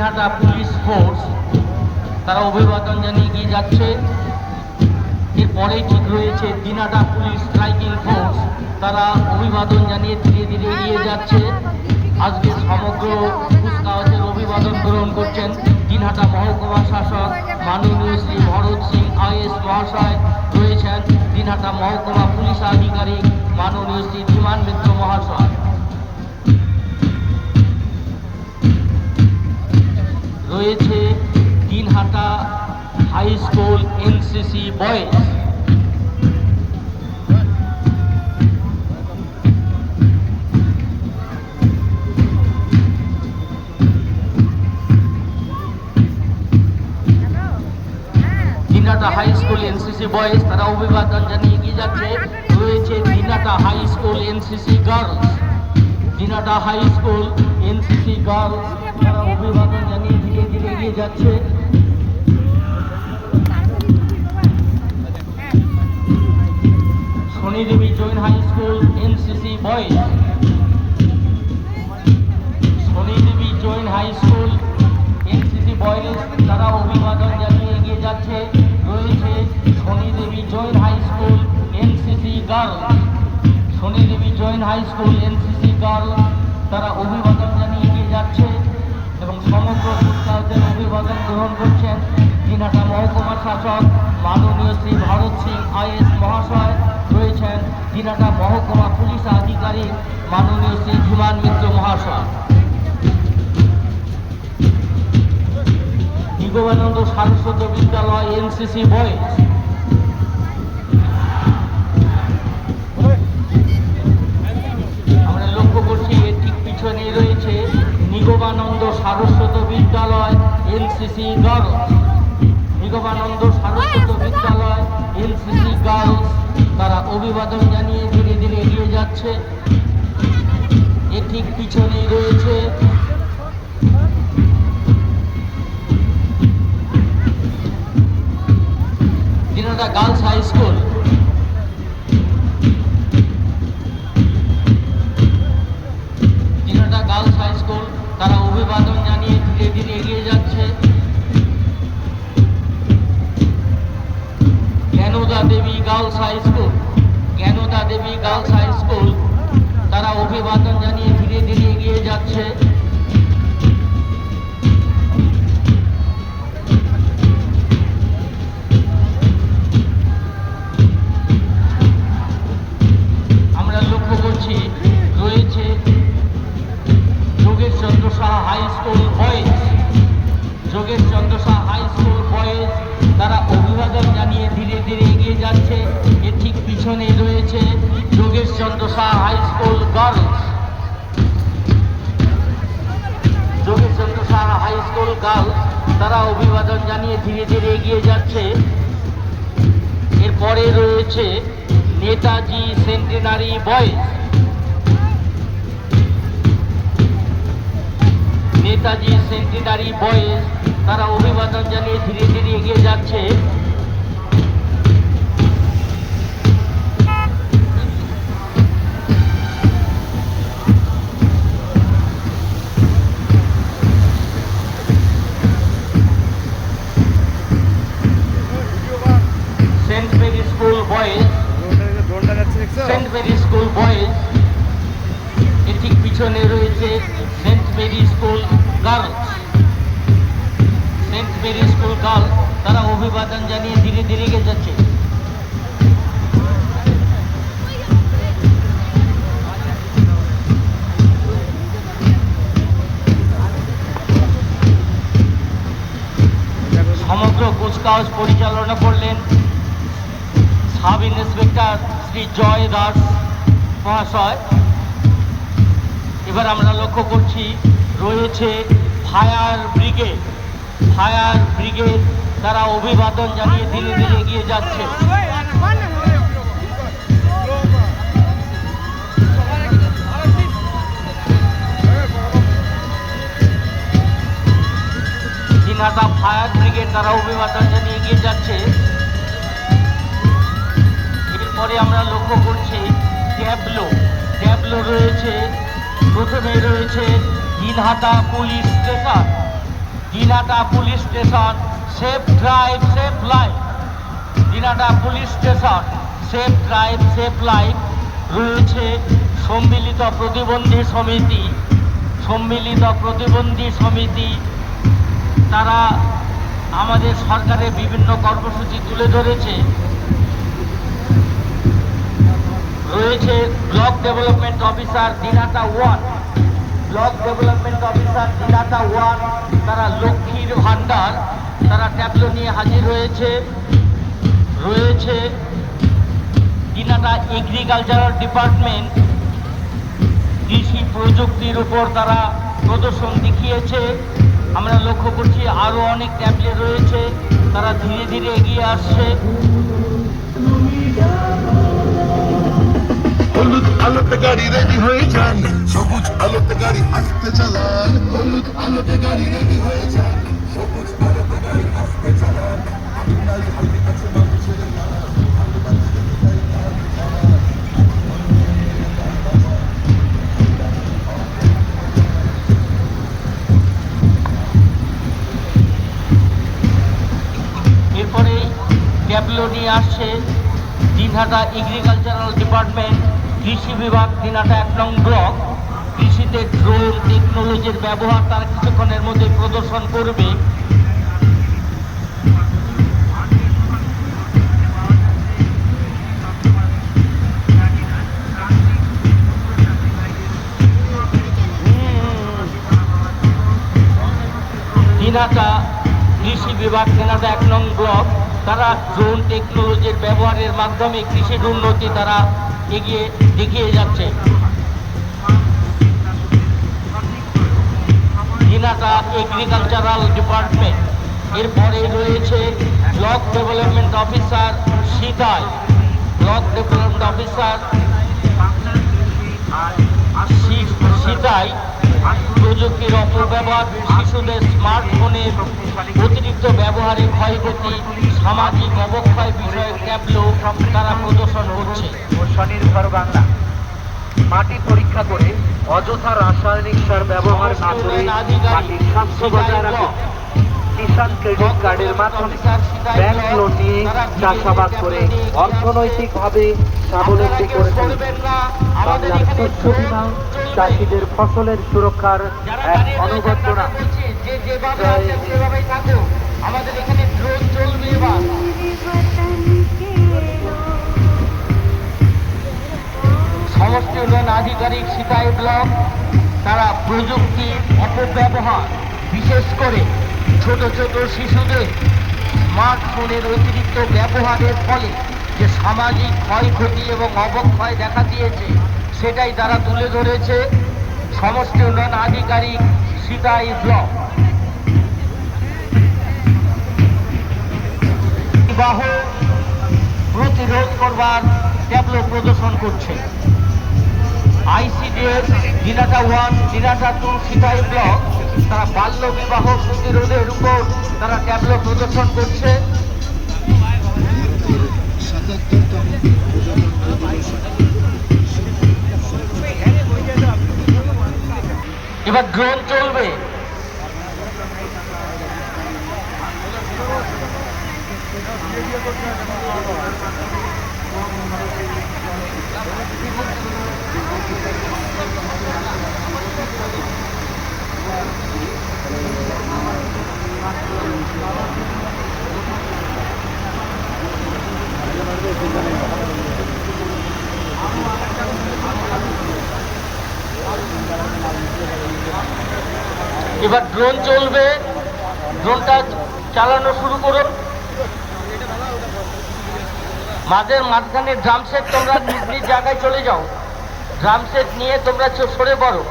Dinhata police force তারা অভিবাদন জানিয়ে এগিয়ে যাচ্ছে। এরপরেই ঠিক রয়েছে দিনহাটা পুলিশ স্ট্রাইকিং ফোর্স, তারা অভিবাদন জানিয়ে ধীরে ধীরে এগিয়ে যাচ্ছে। আজকে সমগ্র কুচকাওয়াজের অভিবাদন গ্রহণ করছেন দিনহাটা মহকুমা শাসক মাননীয় শ্রী ভরত সিং আইএস মহাশয়, রয়েছেন দিনহাটা মহকুমা পুলিশ আধিকারিক মাননীয় শ্রী ধীমান মিত্র মহাশয়, রয়েছে Dinhata high school NCC boys, Dinhata high school NCC boys তারা অভিবাদন জানিয়ে এগিয়ে যাচ্ছে। রয়েছে Dinhata high school NCC girls, Dinhata high school NCC girls তারা অভিবাদন জানিয়ে ধীরে ধীরে এগিয়ে যাচ্ছে। Shanidevi Jain high school NCC boys, Shanidevi Jain high school NCC boys তারা অভিবাদন জানিয়ে এগিয়ে যাচ্ছে। রয়েছে Shanidevi Jain high school NCC girls, Shanidevi Jain high school NCC girls তারা অভিবাদন জানিয়ে এগিয়ে যাচ্ছে এবং সমগ্র কুচকাওয়াজের অভিবাদন গ্রহণ করছেন দিনহাটা মহকুমা শাসক মাননীয় শ্রী ভরত সিং আইএস মহাশয়, রয়েছেন দিনহাটা মহকুমা পুলিশ আধিকারিক মাননীয় শ্রী ধীমান মিত্র মহাশয়। বিবেকানন্দ সারস্বত বিদ্যালয় এনসিসি বয়েজ, আমরা লক্ষ্য করছি এর ঠিক পিছনে রয়েছে নিগমানন্দ সারস্বত বিদ্যালয় এনসিসি গার্লস, নিগমানন্দ সারস্বত বিদ্যালয় এনসিসি গার্লস তারা অভিবাদন জানিয়ে ধীরে ধীরে এগিয়ে যাচ্ছে। এর ঠিক পিছনেই রয়েছে Dinhata girls high school, Dinhata girls high school তারা অভিবাদন জানিয়ে ধীরে ধীরে এগিয়ে যাচ্ছে। Gyanada Debi girls high school, Gyanada Debi girls high school তারা অভিবাদন জানিয়ে ধীরে ধীরে এগিয়ে যাচ্ছে। আমরা লক্ষ্য করছি রয়েছে Jogesh Chandra Saha high school boys, Jogesh Chandra Saha high school boys তারা অভিবাদন জানিয়ে ধীরে ধীরে এগিয়ে যাচ্ছে। এর ঠিক পিছনে রয়েছে Jogesh Chandra Saha high school girls, Jogesh Chandra Saha high school girls তারা অভিবাদন জানিয়ে ধীরে ধীরে এগিয়ে যাচ্ছে। এরপরে রয়েছে Netaji centenary boys, Netaji centenary boys তারা অভিবাদন জানিয়ে ধীরে ধীরে এগিয়ে যাচ্ছে। Saint Mary school boys, saint Mary school boys এর ঠিক পিছনে রয়েছে saint Mary school girls, saint Mary school girls তারা অভিবাদন জানিয়ে ধীরে ধীরে এগিয়ে যাচ্ছে। সমগ্র কুচকাওয়াজ পরিচালনা করলেন সাব ইন্সপেক্টর শ্রী জয় দাস মহাশয়। এবার আমরা লক্ষ্য করছি রয়েছে ফায়ার ব্রিগেড, ফায়ার ব্রিগেড তারা অভিবাদন জানিয়ে ধীরে ধীরে এগিয়ে যাচ্ছে। দিনহাটা ফায়ার ব্রিগেড তারা অভিবাদন জানিয়ে এগিয়ে যাচ্ছে। এরপরে আমরা লক্ষ্য করছি ট্যাবলো, ট্যাবলো রয়েছে, প্রথমে রয়েছে Dinhata police station, Dinhata police station, safe drive safe life. Dinhata police station, safe drive safe life. রয়েছে সম্মিলিত প্রতিবন্ধী সমিতি। সম্মিলিত প্রতিবন্ধী সমিতি তারা আমাদের সরকারের বিভিন্ন কর্মসূচি তুলে ধরেছে। রয়েছে block development officer Dinhata 1, block development officer Dinhata 1, তারা লক্ষ্মীর ভান্ডার, তারা ট্যাবলো নিয়ে হাজির হয়েছে। রয়েছে দিনাটা এগ্রিকালচারাল ডিপার্টমেন্ট, কৃষি প্রযুক্তির উপর তারা প্রদর্শন দেখিয়েছে। আমরা লক্ষ্য করছি আরও অনেক ট্যাবলে রয়েছে, তারা ধীরে ধীরে এগিয়ে আসছে। হলুদ আলোতে গাড়ি রেডি হয়ে যান, সবুজ আলোতে গাড়ি আসতে চালান। হলুদ আলোতে গাড়ি রেডি হয়ে যান, সবুজ আলোতে গাড়ি আসতে চালান। এরপরে ট্যাবলো নিয়ে আসছে দিনহাটা এগ্রিকালচারাল ডিপার্টমেন্ট, কৃষি বিভাগ, দিনহাটা 1 নং ব্লক। কৃষিতে ড্রোন টেকনোলজির ব্যবহার তারা কিছুক্ষণের মধ্যে প্রদর্শন করবে। দিনহাটা কৃষি বিভাগ, দিনহাটা 1 নং ব্লক, তারা ড্রোন টেকনোলজির ব্যবহারের মাধ্যমে কৃষির উন্নতি তারা দেখিয়ে যাচ্ছে। Dinhata agricultural department. এরপরে রয়েছে block development officer Sitai, block development officer Sitai. প্রযুক্তির অপব্যবহার, শিশুদের স্মার্টফোনের অতিরিক্ত ব্যবহারে ক্ষয়ক্ষতি, সামাজিক অবক্ষয় বিষয়ক ট্যাবলো তারা প্রদর্শন করছে। স্বনির্ভর বাংলা মাটি পরীক্ষা করে অযথা রাসায়নিক সার ব্যবহার না করে মাটির স্বাস্থ্য বজায় রাখুন। কিষাণ ক্রেডিট কার্ডের মাধ্যমে ব্যাংক লোন নিয়ে চাষাবাদ করে অর্থনৈতিকভাবে স্বাবলম্বী করে তুলুন। বাংলার শস্য বীমা চাষিদের ফসলের সুরক্ষার এক অনবদ্য নাম। আমাদের এখানে ড্রোন চলবে এবার। সমষ্টি উন্নয়ন আধিকারিক সিতাই ব্লক তারা প্রযুক্তির অপব্যবহার, বিশেষ করে ছোট ছোট শিশুদের স্মার্টফোনের অতিরিক্ত ব্যবহারের ফলে যে সামাজিক ক্ষয়ক্ষতি এবং অবক্ষয় দেখা দিয়েছে সেটাই তারা তুলে ধরেছে। সমষ্টি উন্নয়ন আধিকারিক সিতাই ব্লক। বিবাহ প্রতিরোধ করবার ট্যাবলো প্রদর্শন করছে। আইসিডিএস দিনাটা 1, দিনাটা 2 সিতাই ব্লক তারা বাল্য বিবাহ প্রতিরোধের উপর তারা ট্যাবলো প্রদর্শন করছে। এবার ড্রোন চলবে। এবার ড্রোন চলবে, ড্রোনটা চালানো শুরু করুন। মাঝখানে ড্রাম সেট, তোমরা নিজ নিজ জায়গায় চলে যাও। ড্রাম সেট নিয়ে তোমরা সরে পড়ো।